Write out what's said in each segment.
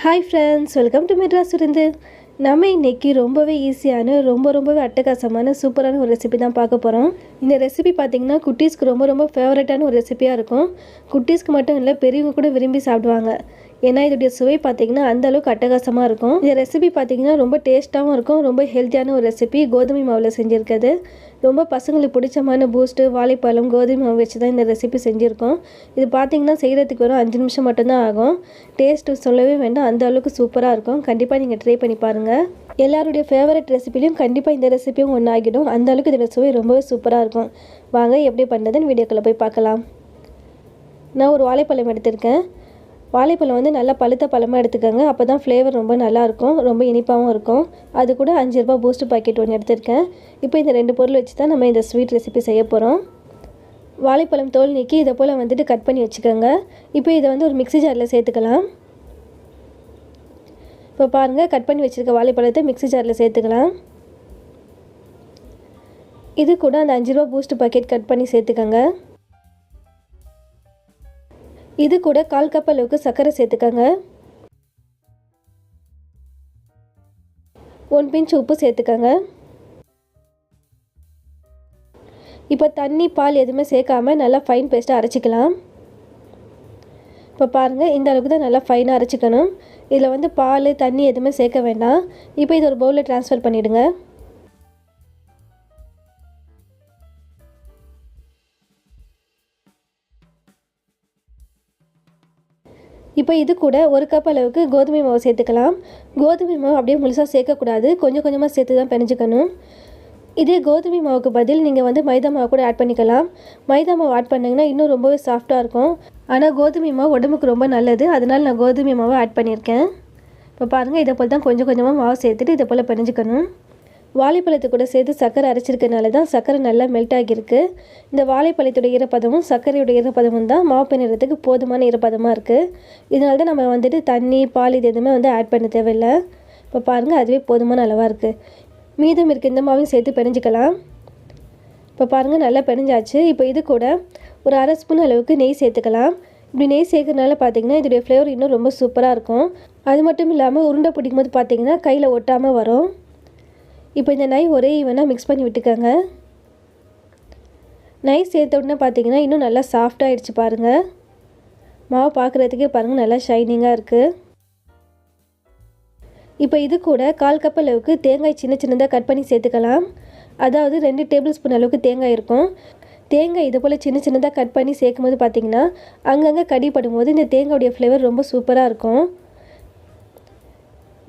Hi friends, welcome to Madras Virunthu. நம்ம இன்னைக்கு ரொம்பவே ஈஸியான ரொம்பவே அட்டகாசமான சூப்பரான ஒரு ரெசிபி தான் பார்க்க போகிறோம். இந்த ரெசிபி பார்த்தீங்கன்னா குட்டீஸ்க்கு ரொம்ப ஃபேவரட்டான ஒரு ரெசிபியாக இருக்கும். குட்டீஸ்க்கு மட்டும் இல்லை, பெரியவங்க கூட விரும்பி சாப்பிடுவாங்க. ஏன்னா இதோடைய சுவை பார்த்தீங்கன்னா அந்த அளவுக்கு அட்டகாசமாக இருக்கும். இந்த ரெசிபி பார்த்தீங்கன்னா ரொம்ப டேஸ்ட்டாகவும் இருக்கும். ரொம்ப ஹெல்த்தியான ஒரு ரெசிபி. கோதுமை மாவில் செஞ்சுருக்கிறது. ரொம்ப பசங்களுக்கு பிடிச்சமான பூஸ்ட்டு, வாழைப்பழம், கோதுமை மாவு வச்சு தான் இந்த ரெசிபி செஞ்சுருக்கோம். இது பார்த்தீங்கன்னா செய்கிறதுக்கு வெறும் 5 நிமிஷம் மட்டும்தான் ஆகும். டேஸ்ட்டு சொல்லவே வேண்டாம், அந்த அளவுக்கு சூப்பராக இருக்கும். கண்டிப்பாக நீங்கள் ட்ரை பண்ணி பாருங்கள். எல்லாருடைய ஃபேவரட் ரெசிபிலையும் கண்டிப்பாக இந்த ரெசிபியும் ஒன்று ஆகிடும். அந்த அளவுக்கு இந்த சுவை ரொம்பவே சூப்பராக இருக்கும். வாங்க எப்படி பண்ணுறதுன்னு வீடியோக்குள்ளே போய் பார்க்கலாம். நான் ஒரு வாழைப்பழம் எடுத்திருக்கேன். வாழைப்பழம் வந்து நல்லா பழுத்த பழமாக எடுத்துக்கோங்க. அப்போ தான் ஃப்ளேவர் ரொம்ப நல்லாயிருக்கும், ரொம்ப இனிப்பாகவும் இருக்கும். அது கூட 5 ரூபா பூஸ்ட் பாக்கெட் ஒன்று எடுத்திருக்கேன். இப்போ இந்த 2 பொருள் வச்சு தான் நம்ம இந்த ஸ்வீட் ரெசிபி செய்ய போகிறோம். வாழைப்பழம் தோல் நீக்கி இதை போல் வந்துட்டு கட் பண்ணி வச்சுக்கோங்க. இப்போ இதை வந்து ஒரு மிக்ஸி ஜாரில் சேர்த்துக்கலாம். இப்போ பாருங்கள், கட் பண்ணி வச்சுருக்க வாழைப்பழத்தை மிக்ஸி ஜாரில் சேர்த்துக்கலாம். இது கூட அந்த 5 ரூபா பூஸ்ட் பாக்கெட் கட் பண்ணி சேர்த்துக்கோங்க. இது கூட 1/4 கப் அளவுக்கு சர்க்கரை சேர்த்துக்கோங்க. 1 பிஞ்ச் உப்பு சேர்த்துக்கோங்க. இப்போ தண்ணி, பால் எதுவுமே சேர்க்காம நல்லா ஃபைன் பேஸ்ட்டாக அரைச்சிக்கலாம். இப்போ பாருங்கள், இந்த அளவுக்கு தான் நல்லா ஃபைனாக அரைச்சிக்கணும். இதில் வந்து பால், தண்ணி எதுவுமே சேர்க்க வேண்டாம். இப்போ இது ஒரு பவுலில் ட்ரான்ஸ்ஃபர் பண்ணிவிடுங்க. இப்போ இது கூட 1 கப் அளவுக்கு கோதுமை மாவு சேர்த்துக்கலாம். கோதுமை மாவு அப்படியே முழுசாக சேர்க்கக்கூடாது, கொஞ்சம் கொஞ்சமாக சேர்த்து தான் பிணைஞ்சிக்கணும். இதே கோதுமை மாவுக்கு பதில் நீங்கள் வந்து மைதா மாவு கூட ஆட் பண்ணிக்கலாம். மைதா மாவு ஆட் பண்ணிங்கன்னா இன்னும் ரொம்பவே சாஃப்டாக இருக்கும். ஆனால் கோதுமை மாவு உடம்புக்கு ரொம்ப நல்லது, அதனால் நான் கோதுமை மாவை ஆட் பண்ணியிருக்கேன். இப்போ பாருங்கள், இதை போல் தான் கொஞ்சம் கொஞ்சமாக மாவு சேர்த்துட்டு இதை போல் பிணைஞ்சிக்கணும். வாழைப்பழத்தை கூட சேர்த்து சர்க்கரை அரைச்சிருக்கனால தான் சர்க்கரை நல்லா மெல்ட் ஆகியிருக்கு. இந்த வாழைப்பழத்துடைய ஈரப்பதமும் சர்க்கரையோட ஈரப்பதமும் தான் மாவு பிணைறதுக்கு போதுமான ஈரப்பதமாக இருக்குது. இதனால தான் நம்ம வந்துட்டு தண்ணி, பால் இது எதுவுமே வந்து ஆட் பண்ண தேவையில்லை. இப்போ பாருங்கள், அதுவே போதுமான அளவாக இருக்குது. மீதம் இருக்க இந்த மாவையும் சேர்த்து பிணைஞ்சிக்கலாம். இப்போ பாருங்கள், நல்லா பிணைஞ்சாச்சு. இப்போ இது கூட ஒரு 1/2 ஸ்பூன் அளவுக்கு நெய் சேர்த்துக்கலாம். இப்படி நெய் சேர்க்கறதுனால பார்த்திங்கன்னா இதோடைய ஃப்ளேவர் இன்னும் ரொம்ப சூப்பராக இருக்கும். அது மட்டும் இல்லாமல் உருண்டை பிடிக்கும் போது பார்த்திங்கன்னா கையில் ஒட்டாமல் வரும். இப்போ இந்த நெய் ஒரே ஈவனாக மிக்ஸ் பண்ணி விட்டுக்கோங்க. நெய் சேர்த்த உடனே பார்த்திங்கன்னா இன்னும் நல்லா சாஃப்டாகிடுச்சு பாருங்கள். மாவு பார்க்குறதுக்கே பாருங்கள் நல்லா ஷைனிங்காக இருக்குது. இப்போ இது கூட 1/4 கப் அளவுக்கு தேங்காய் சின்னதாக கட் பண்ணி சேர்த்துக்கலாம். அதாவது 2 டேபிள் ஸ்பூன் அளவுக்கு தேங்காய் இருக்கும். தேங்காய் இது போல் சின்னதாக கட் பண்ணி சேர்க்கும் போது பார்த்திங்கன்னா அங்கங்கே கடிப்படும் போது இந்த தேங்காயுடைய ஃப்ளேவர் ரொம்ப சூப்பராக இருக்கும்.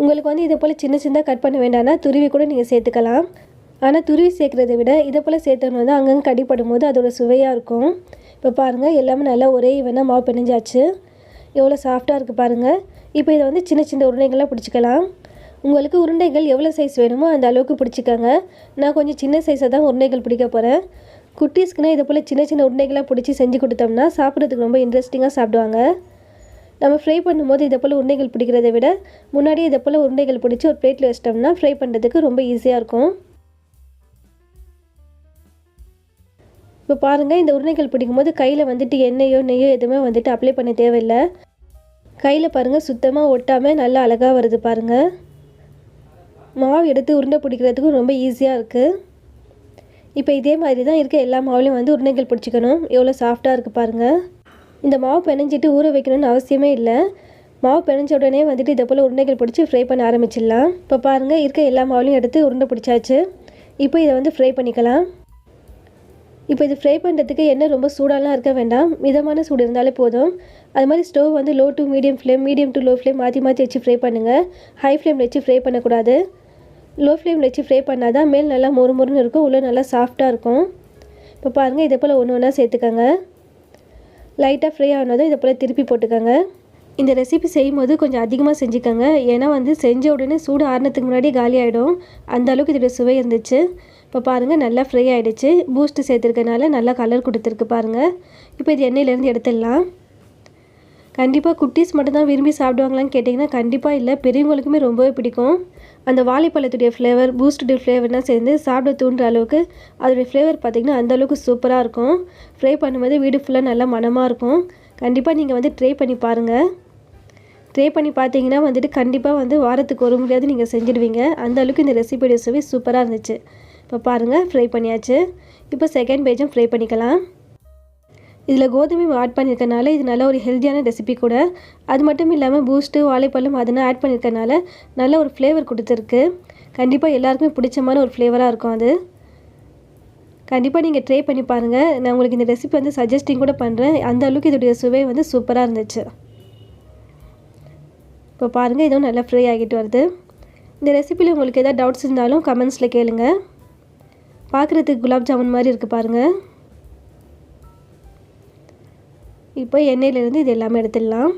உங்களுக்கு வந்து இதை போல் சின்னதாக கட் பண்ண வேண்டாம்னா துருவி கூட நீங்கள் சேர்த்துக்கலாம். ஆனால் துருவி சேர்க்குறத விட இதை போல் சேர்த்தோன்னு வந்து அங்கங்கே கடிப்படும் போது அதோட சுவையாக இருக்கும். இப்போ பாருங்கள், எல்லாமே நல்லா ஒரே ஈவனாக மாவு பிணைஞ்சாச்சு. எவ்வளோ சாஃப்டாக இருக்குது பாருங்கள். இப்போ இதை வந்து சின்ன உருண்டைகளாக பிடிச்சிக்கலாம். உங்களுக்கு உருண்டைகள் எவ்வளோ சைஸ் வேணுமோ அந்த அளவுக்கு பிடிச்சிக்கோங்க. நான் கொஞ்சம் சின்ன சைஸாக தான் உருண்டைகள் பிடிக்க போகிறேன். குட்டீஸ்க்குனால் இதை போல் சின்ன உருண்டைகளாக பிடிச்சி செஞ்சு கொடுத்தோம்னா சாப்பிட்றதுக்கு ரொம்ப இன்ட்ரெஸ்டிங்காக சாப்பிடுவாங்க. நம்ம ஃப்ரை பண்ணும்போது இதை போல் உருண்டைகள் பிடிக்கிறத விட முன்னாடியே இதை போல் உருண்டைகள் பிடிச்சி ஒரு பிளேட்டில் வச்சிட்டோம்னா ஃப்ரை பண்ணுறதுக்கு ரொம்ப ஈஸியாக இருக்கும். இப்போ பாருங்கள், இந்த உருண்டைகள் பிடிக்கும்போது கையில் வந்துட்டு எண்ணெயோ நெய்யோ எதுவுமே வந்துட்டு அப்ளை பண்ண தேவையில்லை. கையில் பாருங்கள் சுத்தமாக ஒட்டாமல் நல்லா அழகாக வருது பாருங்கள். மாவு எடுத்து உருண்டை பிடிக்கிறதுக்கும் ரொம்ப ஈஸியாக இருக்குது. இப்போ இதே மாதிரி தான் இருக்க எல்லா மாவுலையும் வந்து உருண்டைகள் பிடிச்சிக்கணும். எவ்வளோ சாஃப்டாக இருக்குது பாருங்கள். இந்த மாவு பிணைஞ்சிட்டு ஊற வைக்கணும்னு அவசியமே இல்லை. மாவு பிணைஞ்ச உடனே வந்துட்டு இதை போல் உருண்டைகள் பிடிச்சி ஃப்ரை பண்ண ஆரம்பிச்சிடலாம். இப்போ பாருங்கள், இருக்க எல்லா மாவுலையும் எடுத்து உருண்டை பிடிச்சாச்சு. இப்போ இதை வந்து ஃப்ரை பண்ணிக்கலாம். இப்போ இது ஃப்ரை பண்ணுறதுக்கு எண்ணெய் ரொம்ப சூடாலாம் இருக்க வேண்டாம், மிதமான சூடு இருந்தாலே போதும். அது மாதிரி ஸ்டவ் வந்து low to medium flame, medium to low flame மாற்றி வச்சு ஃப்ரை பண்ணுங்கள். ஹை ஃப்ளேமில் வச்சு ஃப்ரை பண்ணக்கூடாது. லோ ஃப்ளேமில் வச்சு ஃப்ரை பண்ணால் தான் மேல் நல்லா மொறுன்னு இருக்கும், உள்ளே நல்லா சாஃப்டாக இருக்கும். இப்போ பாருங்கள், இதே போல் ஒன்று ஒன்றா சேர்த்துக்கோங்க. லைட்டாக ஃப்ரை ஆனதும் இதை போல் திருப்பி போட்டுக்கோங்க. இந்த ரெசிபி செய்யும்போது கொஞ்சம் அதிகமாக செஞ்சுக்கோங்க. ஏன்னா வந்து செஞ்ச உடனே சூடு ஆறுனதுக்கு முன்னாடி காலி ஆகிடும். அந்த அளவுக்கு இதோட சுவை இருந்துச்சு. இப்போ பாருங்கள், நல்லா ஃப்ரை ஆகிடுச்சு. பூஸ்ட்டு சேர்த்துருக்கனால நல்லா கலர் கொடுத்துருக்கு பாருங்கள். இப்போ இது எண்ணெயிலேருந்து எடுத்துடலாம். கண்டிப்பாக குட்டீஸ் மட்டும் தான் விரும்பி சாப்பிடுவாங்களான்னு கேட்டிங்கன்னா கண்டிப்பாக இல்லை, பெரியவங்களுக்குமே ரொம்பவே பிடிக்கும். அந்த வாழைப்பழத்துடைய ஃப்ளேவர், பூஸ்டுடைய ஃப்ளேவர்னால் சேர்ந்து சாப்பிட தூண்டுற அளவுக்கு அதோடைய ஃப்ளேவர் பார்த்திங்கன்னா அந்தளவுக்கு சூப்பராக இருக்கும். ஃப்ரை பண்ணும்போது வீடு ஃபுல்லாக நல்லா மணமாக இருக்கும். கண்டிப்பாக நீங்கள் வந்து ட்ரை பண்ணி பாருங்கள். ட்ரை பண்ணி பார்த்தீங்கன்னா வந்துட்டு கண்டிப்பாக வந்து வாரத்துக்கு ஒரு முறையாவது நீங்கள் செஞ்சுடுவீங்க. அந்த அளவுக்கு இந்த ரெசிபியோட சுவை சூப்பராக இருந்துச்சு. இப்போ பாருங்கள் ஃப்ரை பண்ணியாச்சு. இப்போ செகண்ட் பேஜும் ஃப்ரை பண்ணிக்கலாம். இதில் கோதுமை ஆட் பண்ணியிருக்கனால இது நல்ல ஒரு ஹெல்த்தியான ரெசிபி கூட. அது மட்டும் இல்லாமல் பூஸ்ட்டு வாழைப்பழம் அதெல்லாம் ஆட் பண்ணியிருக்கனால நல்ல ஒரு ஃப்ளேவர் கொடுத்துருக்கு. கண்டிப்பாக எல்லாருக்குமே பிடிச்சமான ஒரு ஃப்ளேவராக இருக்கும் அது. கண்டிப்பாக நீங்கள் ட்ரை பண்ணி பாருங்கள். நான் உங்களுக்கு இந்த ரெசிபி வந்து சஜஸ்டிங் கூட பண்ணுறேன். அந்த அளவுக்கு இதோடைய சுவை வந்து சூப்பராக இருந்துச்சு. இப்போ பாருங்கள் இதுவும் நல்லா ஃப்ரை ஆகிட்டு வருது. இந்த ரெசிபியில் உங்களுக்கு எதாவது டவுட்ஸ் இருந்தாலும் கமெண்ட்ஸில் கேளுங்க. பார்க்குறதுக்கு குலாப் ஜாமுன் மாதிரி இருக்குது பாருங்கள். இப்போ எண்ணெயிலேருந்து இது எல்லாமே எடுத்துடலாம்.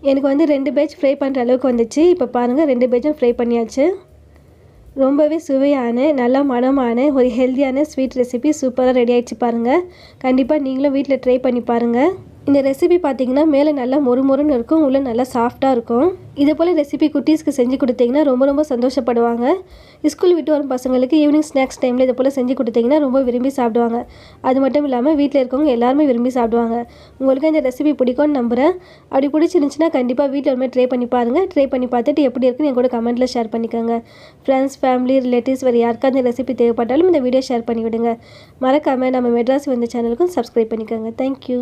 எனக்கு வந்து 2 பேட்ச் ஃப்ரை பண்ணுற அளவுக்கு வந்துச்சு. இப்போ பாருங்கள் 2 பேட்சும் ஃப்ரை பண்ணியாச்சு. ரொம்பவே சுவையான நல்லா மணமான ஒரு ஹெல்த்தியான ஸ்வீட் ரெசிபி சூப்பராக ரெடி ஆகிடுச்சு பாருங்கள். கண்டிப்பாக நீங்களும் வீட்டில் ட்ரை பண்ணி பாருங்கள். இந்த ரெசிபி பார்த்திங்கன்னா மேலே நல்லா மொறுமொறுன்னு இருக்கும், உள்ளே நல்லா சாஃப்டாக இருக்கும். இதே போல் ரெசிபி குட்டீஸ்க்கு செஞ்சு கொடுத்தீங்கன்னா ரொம்ப சந்தோஷப்படுவாங்க. ஸ்கூல் விட்டு வரும் பசங்களுக்கு ஈவினிங் ஸ்நாக்ஸ் டைமில் இதை போல் செஞ்சு கொடுத்தீங்கன்னா ரொம்ப விரும்பி சாப்பிடுவாங்க. அது மட்டும் இல்லாமல் வீட்டில் இருக்கவங்க எல்லாருமே விரும்பி சாப்பிடுவாங்க. உங்களுக்கு இந்த ரெசிபி பிடிக்கும்னு நம்புகிறேன். அப்படி பிடிச்சிருந்துச்சுன்னா கண்டிப்பாக வீட்டில் ஒரு ட்ரை பண்ணி பாருங்கள். ட்ரை பண்ணி பார்த்துட்டு எப்படி இருக்குன்னு என் கூட கமெண்ட்டில் ஷேர் பண்ணிக்கோங்க. ஃப்ரெண்ட்ஸ், ஃபேமிலி, ரிலேட்டிவ்ஸ் வேறு யாருக்காவது இந்த ரெசிபி தேவைப்பட்டாலும் இந்த வீடியோ ஷேர் பண்ணிவிடுங்க. மறக்காமல் நம்ம மெட்ராஸ் வந்த சேனலுக்கும் சப்ஸ்கிரைப் பண்ணிக்கோங்க. தேங்க்யூ.